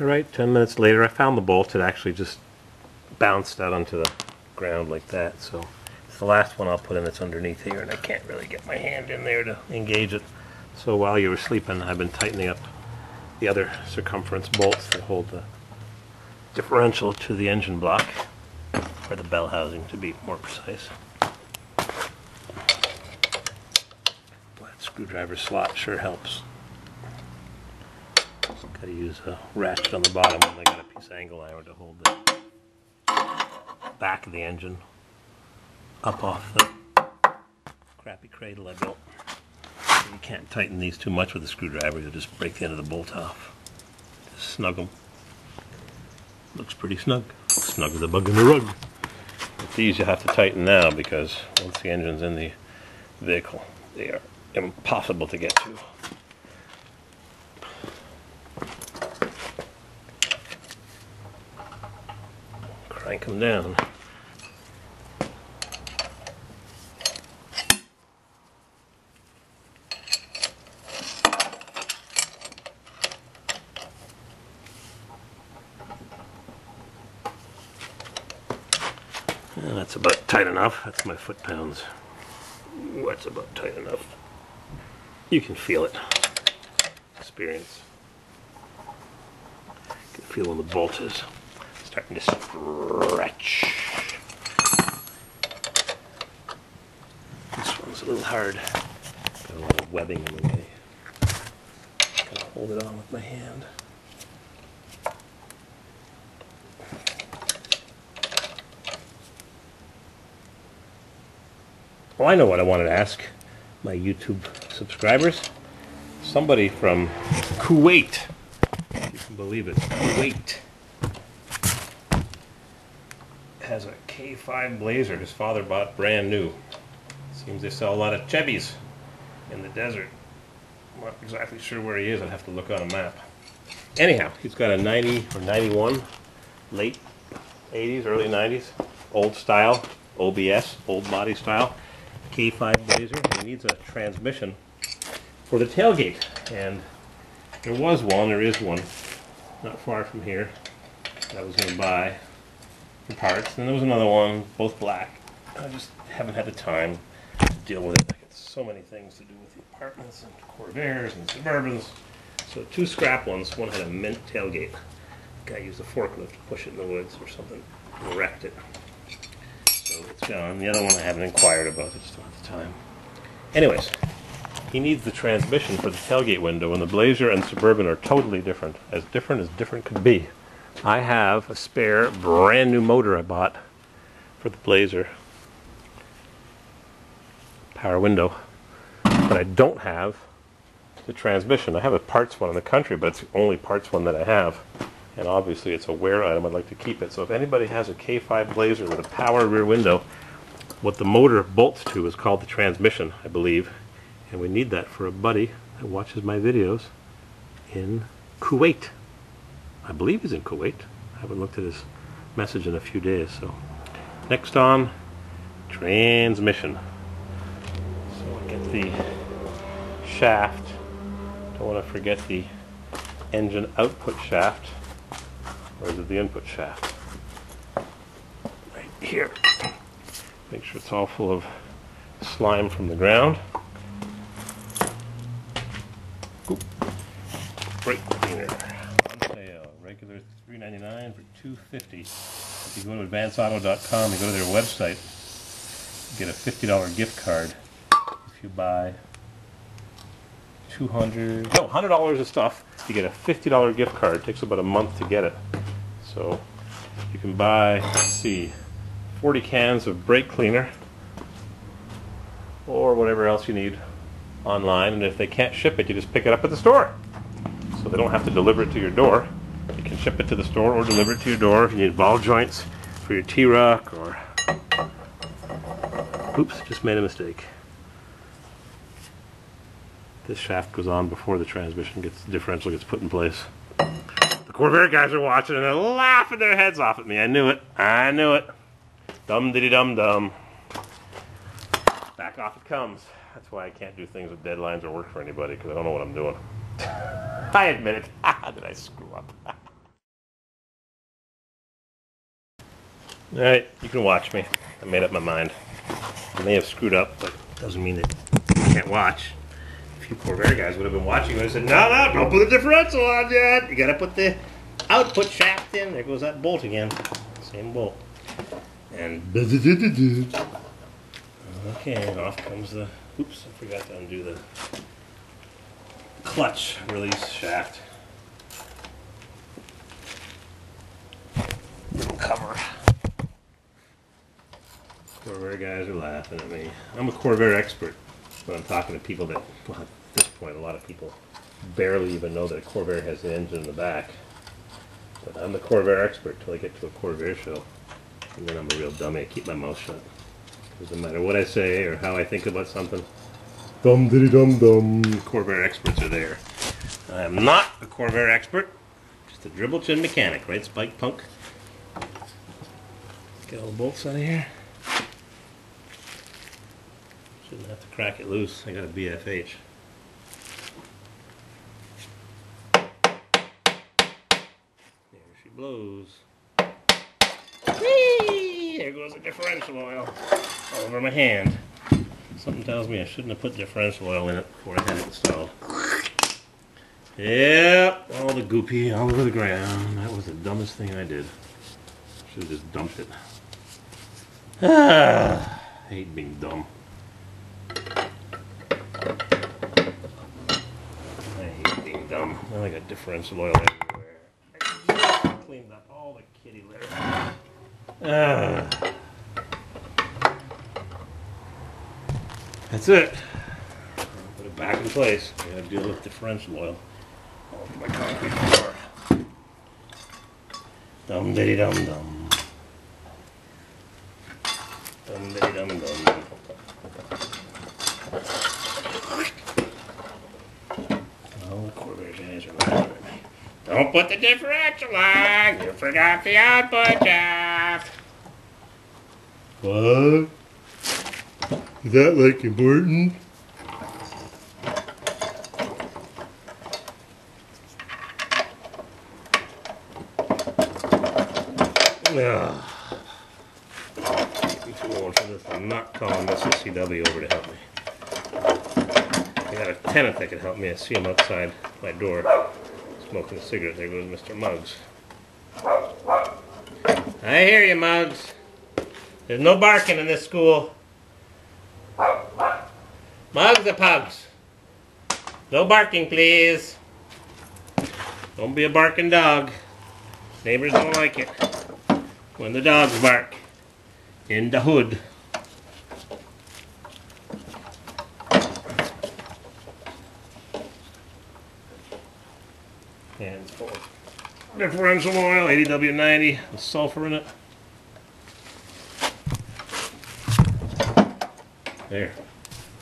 Alright, 10 minutes later I found the bolt. It actually just bounced out onto the ground like that. So it's the last one I'll put in that's underneath here, and I can't really get my hand in there to engage it. So while you were sleeping, I've been tightening up the other circumference bolts that hold the differential to the engine block, or the bell housing to be more precise. That screwdriver slot sure helps. Got to use a ratchet on the bottom, and I got a piece of angle iron to hold the back of the engine up off the crappy cradle I built. You can't tighten these too much with a screwdriver, you'll just break the end of the bolt off. Just snug them. Looks pretty snug. Snug as a bug in the rug. But these you have to tighten now, because once the engine's in the vehicle, they are impossible to get to. Crank them down. And that's about tight enough. That's my foot-pounds. That's about tight enough. You can feel it. Experience. You can feel when the bolt is starting to stretch. This one's a little hard. Got a lot of webbing in the way. Gotta hold it on with my hand. Well, I know what I wanted to ask my YouTube subscribers. Somebody from Kuwait, if you can believe it, Kuwait, has a K5 Blazer his father bought brand new. Seems they sell a lot of Chevys in the desert. I'm not exactly sure where he is. I'd have to look on a map. Anyhow, he's got a 90 or 91, late 80s, early 90s, old style, OBS, old body style, K5 Blazer. He needs a transmission for the tailgate, and there is one not far from here that I was going to buy for parts, and there was another one, both black. I just haven't had the time to deal with it. I got so many things to do with the apartments and Corvairs and Suburbans. So two scrap ones. One had a mint tailgate. The guy used a forklift to push it in the woods or something and wrecked it. So it's gone. The other one I haven't inquired about. I just don't have the time. Anyways, he needs the transmission for the tailgate window, and the Blazer and Suburban are totally different as different could be. I have a spare brand new motor I bought for the Blazer power window, but I don't have the transmission. I have a parts one in the country, but it's the only parts one that I have, and obviously it's a wear item. I'd like to keep it. So if anybody has a K5 Blazer with a power rear window, what the motor bolts to is called the transmission, I believe, and we need that for a buddy that watches my videos in Kuwait. I believe he's in Kuwait. I haven't looked at his message in a few days. So next on, transmission. So I get the shaft. Don't want to forget the engine output shaft. Or is it the input shaft? Right here. Make sure it's all full of slime from the ground. Oop. Brake cleaner. On sale. Regular $3.99 for $2.50. If you go to advanceauto.com and go to their website, you get a $50 gift card if you buy $100 of stuff. You get a $50 gift card. It takes about a month to get it. So you can buy, let's see, 40 cans of brake cleaner or whatever else you need online, and if they can't ship it, you just pick it up at the store. So they don't have to deliver it to your door. You can ship it to the store or deliver it to your door if you need ball joints for your T-Rock or... Oops, just made a mistake. This shaft goes on before the differential gets put in place. The Corvair guys are watching and they're laughing their heads off at me. I knew it. I knew it. Dum diddy dum dum. Back off it comes. That's why I can't do things with deadlines or work for anybody, because I don't know what I'm doing. I admit it. Did I screw up? Alright, you can watch me. I made up my mind. I may have screwed up, but it doesn't mean that you can't watch. A few Corvair guys would have been watching and said, no, don't put the differential on yet. You gotta put the output shaft in. There goes that bolt again. Same bolt. And okay, and off comes the, oops, I forgot to undo the clutch release shaft. Little cover. Corvair guys are laughing at me. I'm a Corvair expert, but I'm talking to people that, well, at this point, a lot of people barely even know that a Corvair has an engine in the back. But I'm the Corvair expert till I get to a Corvair show. And then I'm a real dummy. I keep my mouth shut. Doesn't matter what I say or how I think about something. Dum diddy dum dum. Corvair experts are there. I am not a Corvair expert. Just a dribble chin mechanic, right, Spike Punk? Get all the bolts out of here. Shouldn't have to crack it loose. I got a BFH. There she blows. Whee! There goes the differential oil all over my hand. Something tells me I shouldn't have put differential oil in it before I had it installed. Yep, all the goopy all over the ground. That was the dumbest thing I did. Should have just dumped it. I hate being dumb. I hate being dumb. Now I got differential oil everywhere. I just cleaned up all the kitty litter. That's it. I'll put it back in place. I gotta deal with differential oil all over my concrete floor. Dum diddy dum dum. Dum diddy dum dum. Oh, Corvair guys are laughing at me. Don't put the differential on! You forgot the output shaft! What? Is that like important? Ugh. I'm not calling this a CW over to help me. I got a tenant that could help me. I see him outside my door smoking a cigarette. There goes Mr. Muggs. I hear you, Muggs. There's no barking in this school. Muggs the pugs. No barking, please. Don't be a barking dog. Neighbors don't like it when the dogs bark in the hood. Hands full of differential oil, 80W90 with sulfur in it. There.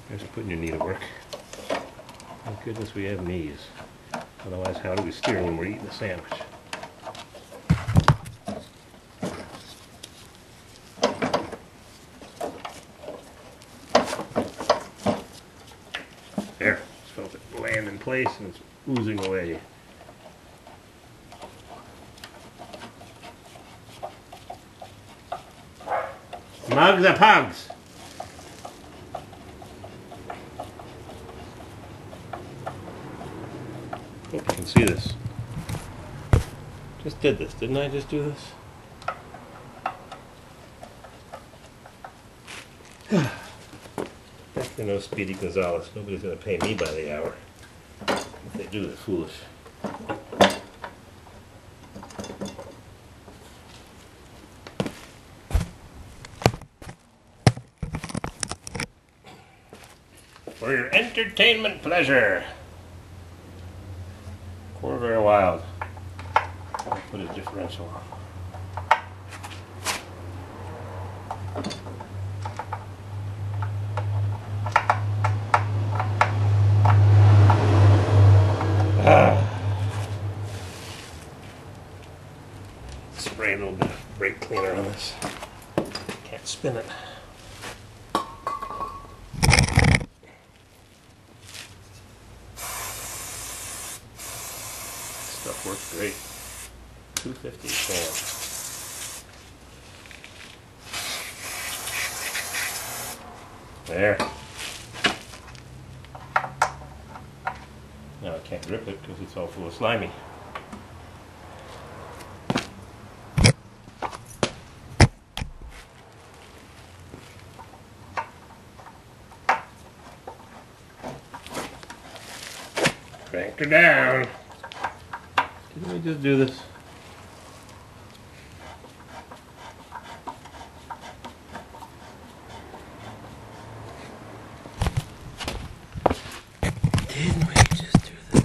There's putting your knee to work. Thank goodness we have knees. Otherwise, how do we steer when we're eating a sandwich? There. Just felt it land in place and it's oozing away. Mugs the pugs. Hope you can see this. Just did this, didn't I just do this? Definitely no Speedy Gonzales. Nobody's going to pay me by the hour. If they do, they're foolish. For your entertainment pleasure. Corvair Wild. I'll put a differential on. Spray a little bit of brake cleaner on this. Can't spin it. Stuff works great. 250 fan. There. Now I can't grip it because it's all full of slimy. Cranked her down. Didn't we just do this? Didn't we just do this?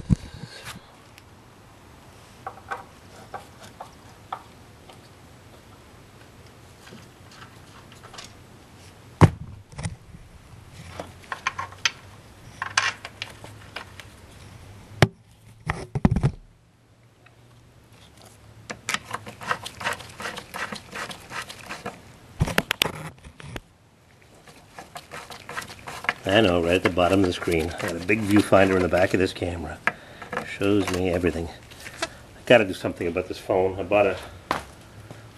I know, right at the bottom of the screen. I got a big viewfinder in the back of this camera. Shows me everything. I gotta do something about this phone. I bought a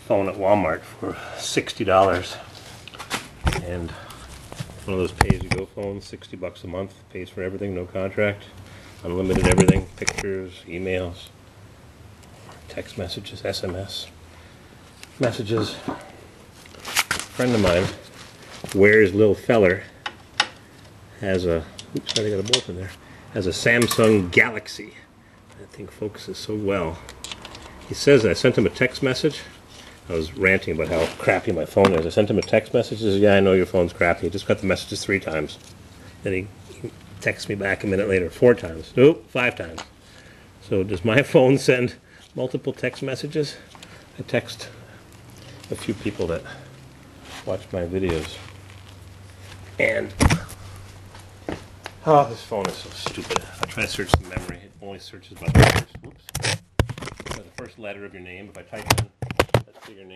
phone at Walmart for $60. And one of those pay-as-you-go phones, 60 bucks a month, pays for everything, no contract, unlimited everything, pictures, emails, text messages, SMS messages. A friend of mine, Where's Lil Feller, has a, oops, I got a bolt in there, has a Samsung Galaxy. That thing focuses so well. He says, I sent him a text message. I was ranting about how crappy my phone is. I sent him a text message. He says, yeah, I know your phone's crappy. He just got the messages 3 times. Then he texts me back a minute later 4 times. Nope, 5 times. So does my phone send multiple text messages? I text a few people that watch my videos. And oh, this phone is so stupid. I'll try to search the memory. It only searches by the first, whoops, by the first letter of your name. If I type in, let's say your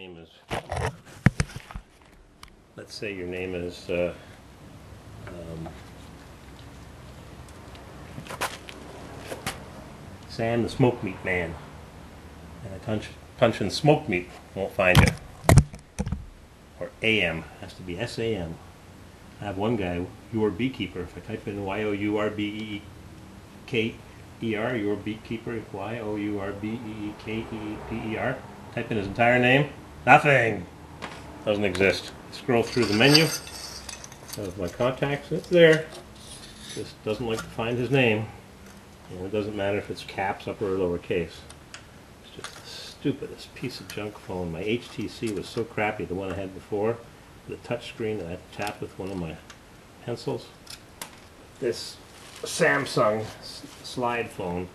name is, Sam the Smoke Meat Man. And I punch in smoke meat, won't find you. Or AM, has to be SAM. I have one guy, Your Beekeeper. If I type in YOURBEEKER, Your Beekeeper, YOURBEEKEPER, type in his entire name, nothing. Doesn't exist. Scroll through the menu of my contacts, it's there. Just doesn't like to find his name. And it doesn't matter if it's caps, upper or lowercase. It's just the stupidest piece of junk phone. My HTC was so crappy, the one I had before. The touch screen that I had to tap with one of my pencils. This Samsung slide phone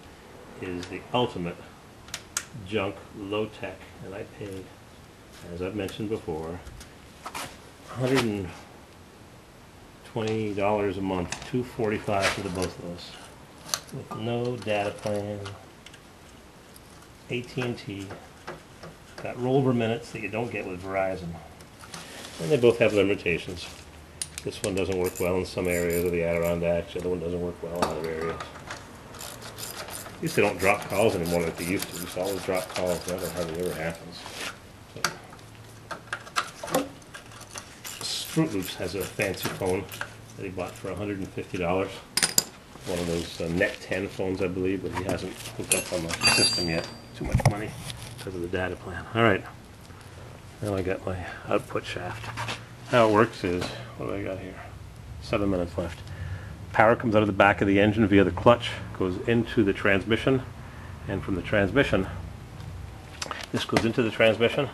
is the ultimate junk, low tech, and I paid, as I've mentioned before, $120 a month, $245 for the both of us, with no data plan, AT&T, got rollover minutes that you don't get with Verizon. And they both have limitations. This one doesn't work well in some areas of the Adirondacks, the other one doesn't work well in other areas. At least they don't drop calls anymore like they used to. We used to always drop calls, that hardly ever happens. So, Fruit Loops has a fancy phone that he bought for $150. One of those Net 10 phones, I believe, but he hasn't hooked up on the system yet. Too much money because of the data plan. Alright. Now I got my output shaft. How it works is, what do I got here? 7 minutes left. Power comes out of the back of the engine via the clutch, goes into the transmission, and from the transmission, this goes into the transmission,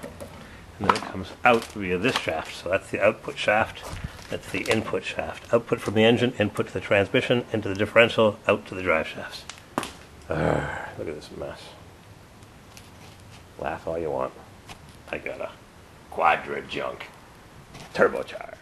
and then it comes out via this shaft. So that's the output shaft, that's the input shaft. Output from the engine, input to the transmission, into the differential, out to the drive shafts. Look at this mess. Laugh all you want. I got a Quadra junk turbocharged.